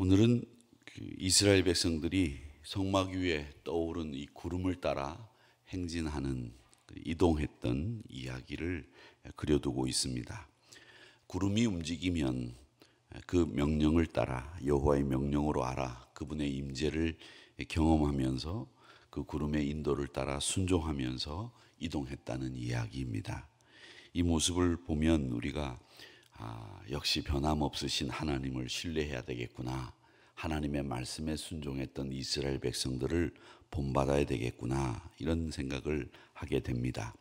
오늘은 이스라엘 백성들이 성막 위에 떠오른 이 구름을 따라 행진하는 이동했던 이야기를 그려두고 있습니다. 구름이 움직이면 그 명령을 따라 여호와의 명령으로 알아 그분의 임재를 경험하면서 그 구름의 인도를 따라 순종하면서 이동했다는 이야기입니다. 이 모습을 보면 우리가 역시 변함없으신 하나님을 신뢰해야 되겠구나, 하나님의 말씀에 순종했던 이스라엘 백성들을 본받아야 되겠구나, 이런 생각을 하게 됩니다.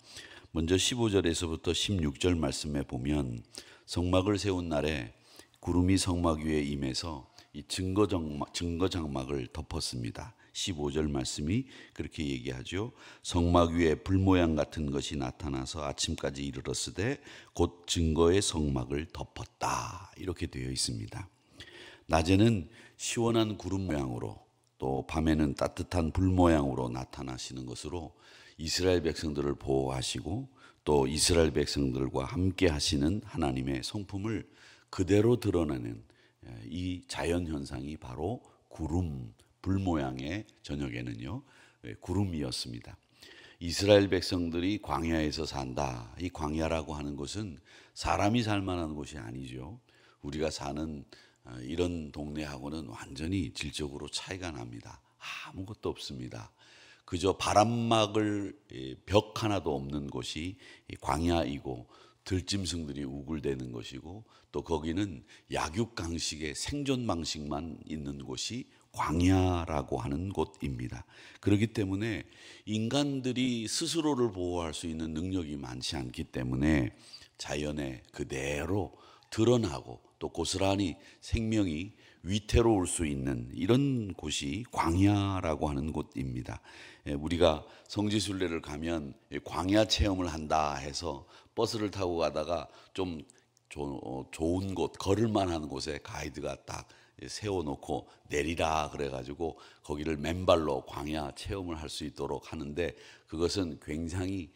먼저 15절에서부터 16절 말씀에 보면 성막을 세운 날에 구름이 성막 위에 임해서 이 증거 장막을 덮었습니다. 15절 말씀이 그렇게 얘기하죠. 성막 위에 불 모양 같은 것이 나타나서 아침까지 이르렀으되 곧 증거의 성막을 덮었다, 이렇게 되어 있습니다. 낮에는 시원한 구름 모양으로 또 밤에는 따뜻한 불 모양으로 나타나시는 것으로 이스라엘 백성들을 보호하시고 또 이스라엘 백성들과 함께 하시는 하나님의 성품을 그대로 드러내는 이 자연 현상이 바로 구름, 불 모양의 저녁에는요 구름이었습니다. 이스라엘 백성들이 광야에서 산다. 이 광야라고 하는 곳은 사람이 살 만한 곳이 아니죠. 우리가 사는 이런 동네하고는 완전히 질적으로 차이가 납니다. 아무것도 없습니다. 그저 바람막을 벽 하나도 없는 곳이 광야이고 들짐승들이 우글대는 것이고 또 거기는 약육강식의 생존 방식만 있는 곳이 광야라고 하는 곳입니다. 그렇기 때문에 인간들이 스스로를 보호할 수 있는 능력이 많지 않기 때문에 자연에 그대로 드러나고 또 고스란히 생명이 위태로울 수 있는 이런 곳이 광야라고 하는 곳입니다. 우리가 성지순례를 가면 광야 체험을 한다 해서 버스를 타고 가다가 좀 좋은 곳, 걸을 만한 곳에 가이드가 딱 세워놓고 내리라 그래가지고 거기를 맨발로 광야 체험을 할 수 있도록 하는데, 그것은 굉장히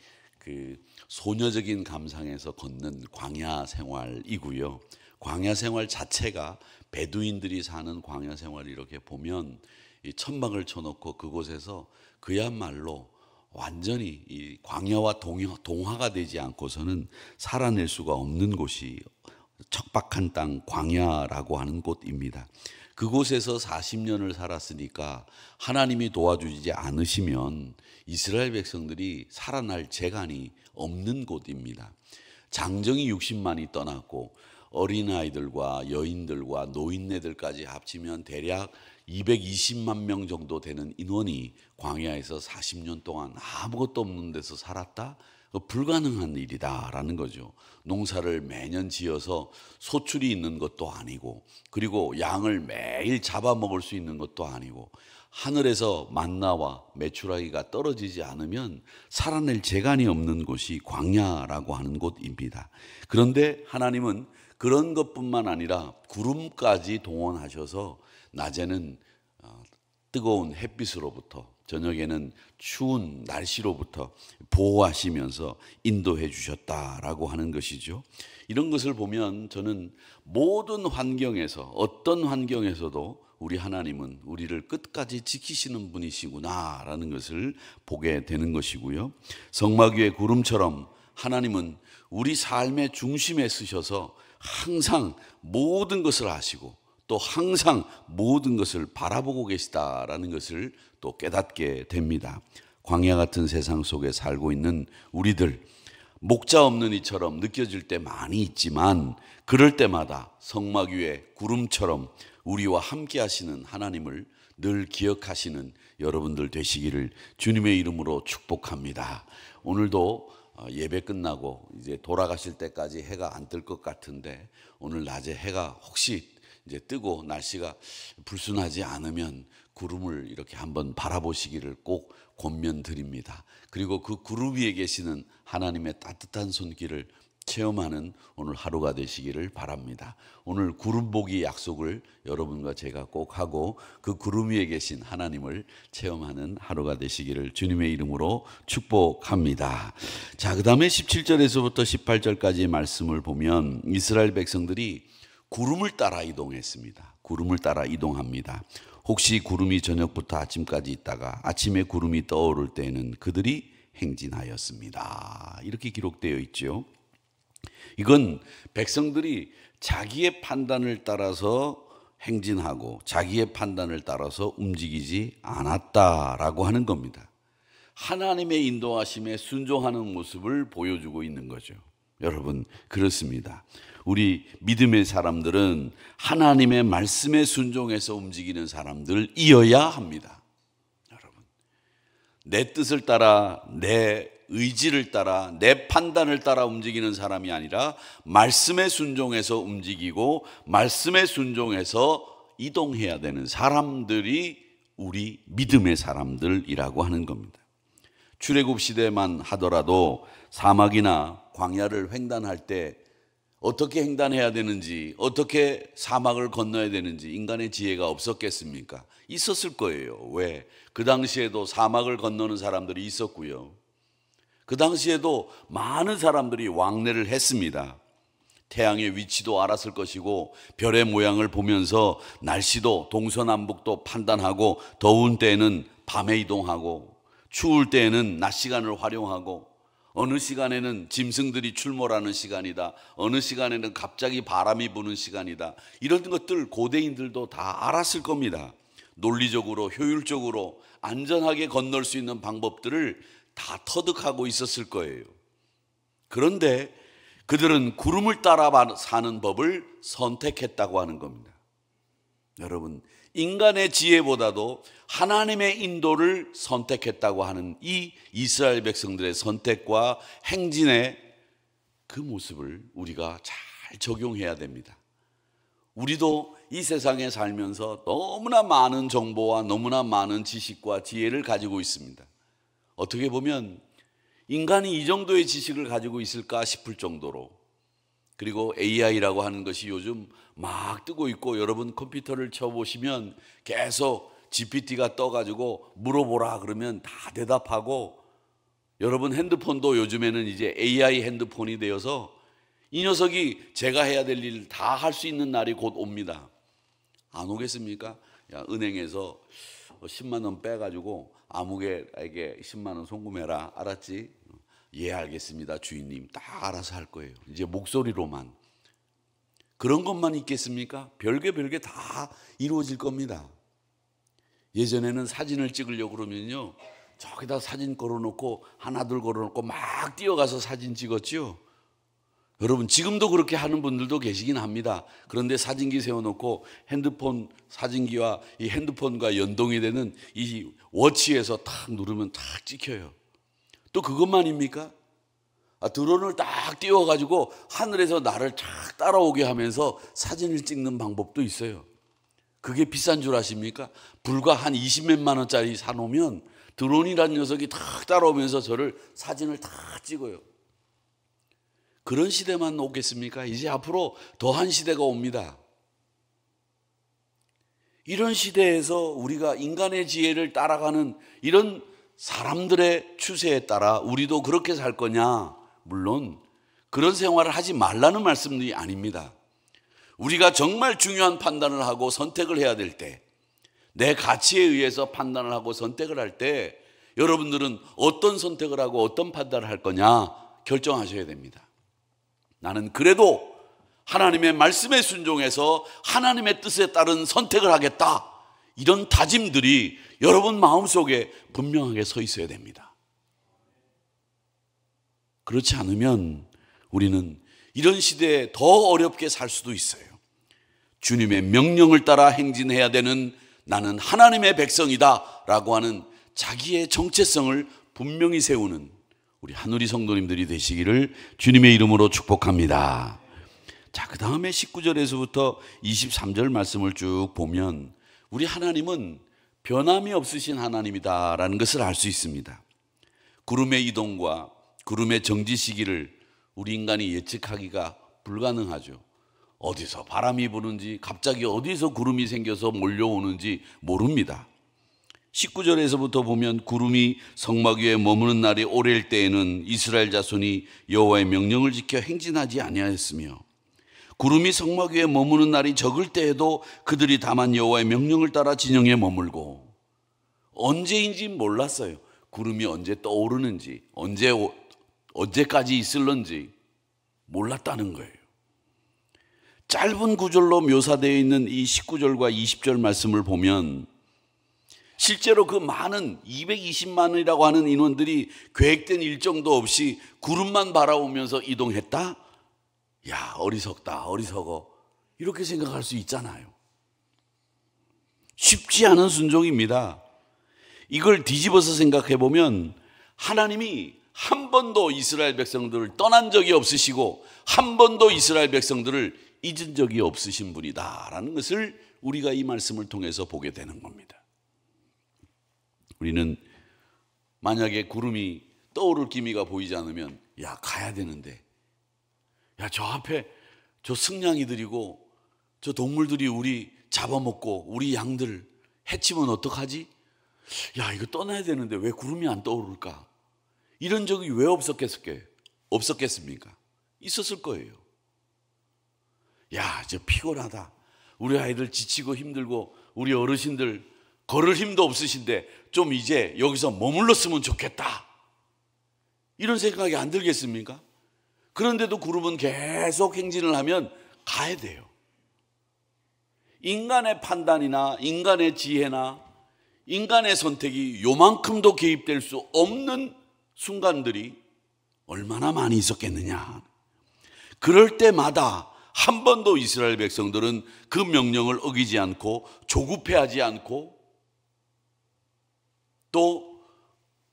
소녀적인 감상에서 걷는 광야 생활이고요. 광야 생활 자체가 베두인들이 사는 광야 생활을 이렇게 보면 이 천막을 쳐놓고 그곳에서 그야말로 완전히 이 광야와 동화가 되지 않고서는 살아낼 수가 없는 곳이 척박한 땅 광야라고 하는 곳입니다. 그곳에서 40년을 살았으니까 하나님이 도와주지 않으시면 이스라엘 백성들이 살아날 재간이 없는 곳입니다. 장정이 60만이 떠났고 어린아이들과 여인들과 노인네들까지 합치면 대략 220만 명 정도 되는 인원이 광야에서 40년 동안 아무것도 없는 데서 살았다? 불가능한 일이다라는 거죠. 농사를 매년 지어서 소출이 있는 것도 아니고, 그리고 양을 매일 잡아먹을 수 있는 것도 아니고, 하늘에서 만나와 메추라기가 떨어지지 않으면 살아낼 재간이 없는 곳이 광야라고 하는 곳입니다. 그런데 하나님은 그런 것뿐만 아니라 구름까지 동원하셔서 낮에는 뜨거운 햇빛으로부터 저녁에는 추운 날씨로부터 보호하시면서 인도해 주셨다라고 하는 것이죠. 이런 것을 보면 저는 모든 환경에서, 어떤 환경에서도 우리 하나님은 우리를 끝까지 지키시는 분이시구나라는 것을 보게 되는 것이고요. 성막 위의 구름처럼 하나님은 우리 삶의 중심에 서셔서 항상 모든 것을 아시고 또 항상 모든 것을 바라보고 계시다라는 것을 또 깨닫게 됩니다. 광야 같은 세상 속에 살고 있는 우리들, 목자 없는 이처럼 느껴질 때 많이 있지만 그럴 때마다 성막 위에 구름처럼 우리와 함께 하시는 하나님을 늘 기억하시는 여러분들 되시기를 주님의 이름으로 축복합니다. 오늘도 예배 끝나고 이제 돌아가실 때까지 해가 안 뜰 것 같은데 오늘 낮에 해가 혹시 이제 뜨고 날씨가 불순하지 않으면 구름을 이렇게 한번 바라보시기를 꼭 권면드립니다. 그리고 그 구름 위에 계시는 하나님의 따뜻한 손길을 체험하는 오늘 하루가 되시기를 바랍니다. 오늘 구름 보기 약속을 여러분과 제가 꼭 하고 그 구름 위에 계신 하나님을 체험하는 하루가 되시기를 주님의 이름으로 축복합니다. 자, 그 다음에 17절에서부터 18절까지의 말씀을 보면 이스라엘 백성들이 구름을 따라 이동했습니다. 구름을 따라 이동합니다. 혹시 구름이 저녁부터 아침까지 있다가 아침에 구름이 떠오를 때에는 그들이 행진하였습니다. 이렇게 기록되어 있죠. 이건 백성들이 자기의 판단을 따라서 행진하고 자기의 판단을 따라서 움직이지 않았다라고 하는 겁니다. 하나님의 인도하심에 순종하는 모습을 보여주고 있는 거죠. 여러분, 그렇습니다. 우리 믿음의 사람들은 하나님의 말씀에 순종해서 움직이는 사람들이어야 합니다. 여러분, 내 뜻을 따라, 내 의지를 따라, 내 판단을 따라 움직이는 사람이 아니라 말씀에 순종해서 움직이고 말씀에 순종해서 이동해야 되는 사람들이 우리 믿음의 사람들이라고 하는 겁니다. 출애굽 시대만 하더라도 사막이나 광야를 횡단할 때 어떻게 횡단해야 되는지, 어떻게 사막을 건너야 되는지 인간의 지혜가 없었겠습니까? 있었을 거예요. 왜? 그 당시에도 사막을 건너는 사람들이 있었고요. 그 당시에도 많은 사람들이 왕래를 했습니다. 태양의 위치도 알았을 것이고 별의 모양을 보면서 날씨도 동서남북도 판단하고 더운 때에는 밤에 이동하고 추울 때에는 낮 시간을 활용하고 어느 시간에는 짐승들이 출몰하는 시간이다, 어느 시간에는 갑자기 바람이 부는 시간이다, 이런 것들 고대인들도 다 알았을 겁니다. 논리적으로 효율적으로 안전하게 건널 수 있는 방법들을 다 터득하고 있었을 거예요. 그런데 그들은 구름을 따라 사는 법을 선택했다고 하는 겁니다. 여러분, 인간의 지혜보다도 하나님의 인도를 선택했다고 하는 이 이스라엘 백성들의 선택과 행진의 그 모습을 우리가 잘 적용해야 됩니다. 우리도 이 세상에 살면서 너무나 많은 정보와 너무나 많은 지식과 지혜를 가지고 있습니다. 어떻게 보면 인간이 이 정도의 지식을 가지고 있을까 싶을 정도로, 그리고 AI라고 하는 것이 요즘 막 뜨고 있고 여러분 컴퓨터를 쳐보시면 계속 GPT가 떠가지고 물어보라 그러면 다 대답하고, 여러분 핸드폰도 요즘에는 이제 AI 핸드폰이 되어서 이 녀석이 제가 해야 될 일 다 할 수 있는 날이 곧 옵니다. 안 오겠습니까? 야, 은행에서 10만 원 빼가지고 아무개에게 10만 원 송금해라. 알았지? 예, 알겠습니다 주인님. 다 알아서 할 거예요. 이제 목소리로만. 그런 것만 있겠습니까? 별게 다 이루어질 겁니다. 예전에는 사진을 찍으려고 그러면요, 저기다 사진 걸어놓고 하나 둘 걸어놓고 막 뛰어가서 사진 찍었죠. 여러분, 지금도 그렇게 하는 분들도 계시긴 합니다. 그런데 사진기 세워놓고 핸드폰 사진기와 이 핸드폰과 연동이 되는 이 워치에서 탁 누르면 탁 찍혀요. 또 그것만입니까? 드론을 딱 띄워가지고 하늘에서 나를 탁 따라오게 하면서 사진을 찍는 방법도 있어요. 그게 비싼 줄 아십니까? 불과 한 20몇만 원짜리 사놓으면 드론이라는 녀석이 탁 따라오면서 저를 사진을 탁 찍어요. 그런 시대만 오겠습니까? 이제 앞으로 더한 시대가 옵니다. 이런 시대에서 우리가 인간의 지혜를 따라가는 이런 사람들의 추세에 따라 우리도 그렇게 살 거냐? 물론 그런 생활을 하지 말라는 말씀이 아닙니다. 우리가 정말 중요한 판단을 하고 선택을 해야 될 때, 내 가치에 의해서 판단을 하고 선택을 할 때 여러분들은 어떤 선택을 하고 어떤 판단을 할 거냐 결정하셔야 됩니다. 나는 그래도 하나님의 말씀에 순종해서 하나님의 뜻에 따른 선택을 하겠다, 이런 다짐들이 여러분 마음속에 분명하게 서 있어야 됩니다. 그렇지 않으면 우리는 이런 시대에 더 어렵게 살 수도 있어요. 주님의 명령을 따라 행진해야 되는 나는 하나님의 백성이다 라고 하는 자기의 정체성을 분명히 세우는 우리 한우리 성도님들이 되시기를 주님의 이름으로 축복합니다. 자, 그 다음에 19절에서부터 23절 말씀을 쭉 보면 우리 하나님은 변함이 없으신 하나님이다라는 것을 알 수 있습니다. 구름의 이동과 구름의 정지 시기를 우리 인간이 예측하기가 불가능하죠. 어디서 바람이 부는지, 갑자기 어디서 구름이 생겨서 몰려오는지 모릅니다. 19절에서부터 보면 구름이 성막 위에 머무는 날이 오래일 때에는 이스라엘 자손이 여호와의 명령을 지켜 행진하지 아니하였으며 구름이 성막 위에 머무는 날이 적을 때에도 그들이 다만 여호와의 명령을 따라 진영에 머물고, 언제인지 몰랐어요. 구름이 언제 떠오르는지, 언제까지 있을런지 몰랐다는 거예요. 짧은 구절로 묘사되어 있는 이 19절과 20절 말씀을 보면 실제로 그 많은 220만이라고 하는 인원들이 계획된 일정도 없이 구름만 바라보면서 이동했다? 야, 어리석다, 어리석어. 이렇게 생각할 수 있잖아요. 쉽지 않은 순종입니다. 이걸 뒤집어서 생각해 보면 하나님이 한 번도 이스라엘 백성들을 떠난 적이 없으시고 한 번도 이스라엘 백성들을 잊은 적이 없으신 분이다라는 것을 우리가 이 말씀을 통해서 보게 되는 겁니다. 우리는 만약에 구름이 떠오를 기미가 보이지 않으면 야, 가야 되는데, 야, 저 앞에 저 승냥이들이고 저 동물들이 우리 잡아먹고 우리 양들 해치면 어떡하지? 야, 이거 떠나야 되는데 왜 구름이 안 떠오를까? 이런 적이 왜 없었겠습니까? 있었을 거예요. 야, 저 피곤하다. 우리 아이들 지치고 힘들고 우리 어르신들 걸을 힘도 없으신데 좀 이제 여기서 머물렀으면 좋겠다. 이런 생각이 안 들겠습니까? 그런데도 구름은 계속 행진을 하면 가야 돼요. 인간의 판단이나 인간의 지혜나 인간의 선택이 요만큼도 개입될 수 없는 순간들이 얼마나 많이 있었겠느냐. 그럴 때마다 한 번도 이스라엘 백성들은 그 명령을 어기지 않고 조급해하지 않고 또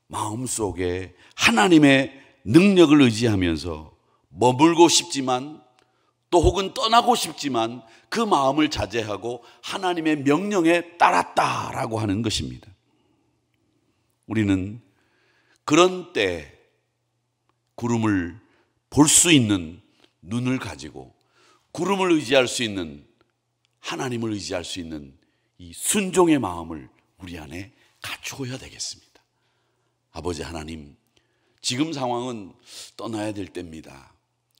마음속에 하나님의 능력을 의지하면서 머물고 싶지만 또 혹은 떠나고 싶지만 그 마음을 자제하고 하나님의 명령에 따랐다라고 하는 것입니다. 우리는 그런 때 구름을 볼 수 있는 눈을 가지고 구름을 의지할 수 있는, 하나님을 의지할 수 있는 이 순종의 마음을 우리 안에 갖추어야 되겠습니다. 아버지 하나님, 지금 상황은 떠나야 될 때입니다.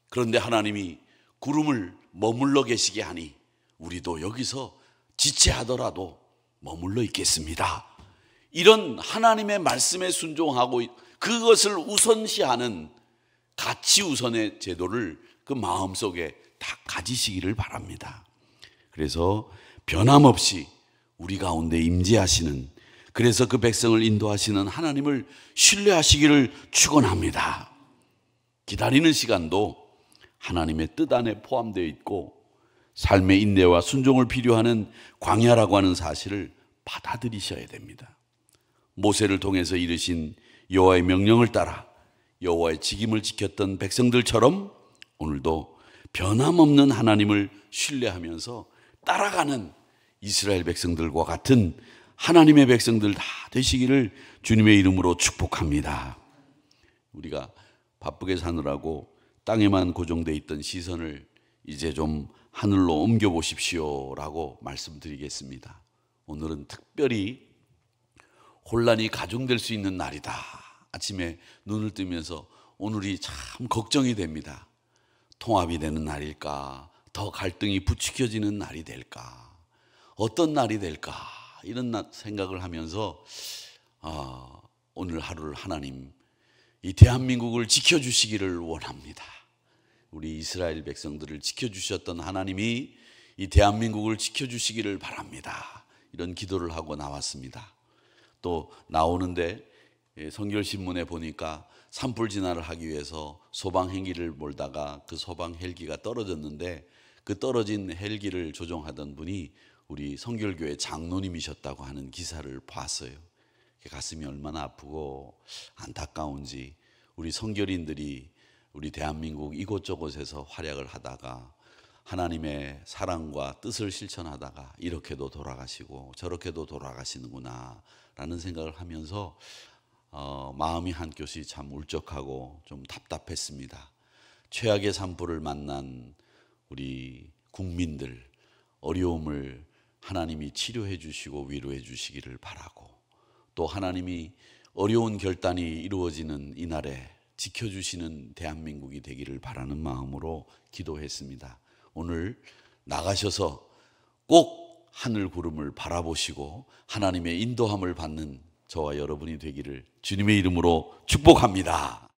그런데 하나님이 구름을 머물러 계시게 하니 우리도 여기서 지체하더라도 머물러 있겠습니다. 이런 하나님의 말씀에 순종하고 그것을 우선시하는 가치 우선의 제도를 그 마음속에 다 가지시기를 바랍니다. 그래서 변함없이 우리 가운데 임재하시는, 그래서 그 백성을 인도하시는 하나님을 신뢰하시기를 축원합니다. 기다리는 시간도 하나님의 뜻 안에 포함되어 있고 삶의 인내와 순종을 필요하는 광야라고 하는 사실을 받아들이셔야 됩니다. 모세를 통해서 이르신 여호와의 명령을 따라 여호와의 직임을 지켰던 백성들처럼 오늘도 변함없는 하나님을 신뢰하면서 따라가는 이스라엘 백성들과 같은 하나님의 백성들 다 되시기를 주님의 이름으로 축복합니다. 우리가 바쁘게 사느라고 땅에만 고정되어 있던 시선을 이제 좀 하늘로 옮겨 보십시오라고 말씀드리겠습니다. 오늘은 특별히 혼란이 가중될 수 있는 날이다. 아침에 눈을 뜨면서 오늘이 참 걱정이 됩니다. 통합이 되는 날일까? 더 갈등이 부추겨지는 날이 될까? 어떤 날이 될까? 이런 생각을 하면서 오늘 하루를 하나님, 이 대한민국을 지켜주시기를 원합니다. 우리 이스라엘 백성들을 지켜주셨던 하나님이 이 대한민국을 지켜주시기를 바랍니다. 이런 기도를 하고 나왔습니다. 또 나오는데 성결신문에 보니까 산불 진화를 하기 위해서 소방 헬기를 몰다가 그 소방 헬기가 떨어졌는데 그 떨어진 헬기를 조종하던 분이 우리 성결교회 장로님이셨다고 하는 기사를 봤어요. 가슴이 얼마나 아프고 안타까운지, 우리 성결인들이 우리 대한민국 이곳저곳에서 활약을 하다가 하나님의 사랑과 뜻을 실천하다가 이렇게도 돌아가시고 저렇게도 돌아가시는구나 라는 생각을 하면서 마음이 한켠이 참 울적하고 좀 답답했습니다. 최악의 산불을 만난 우리 국민들 어려움을 하나님이 치료해 주시고 위로해 주시기를 바라고, 또 하나님이 어려운 결단이 이루어지는 이날에 지켜주시는 대한민국이 되기를 바라는 마음으로 기도했습니다. 오늘 나가셔서 꼭 하늘 구름을 바라보시고 하나님의 인도함을 받는 저와 여러분이 되기를 주님의 이름으로 축복합니다.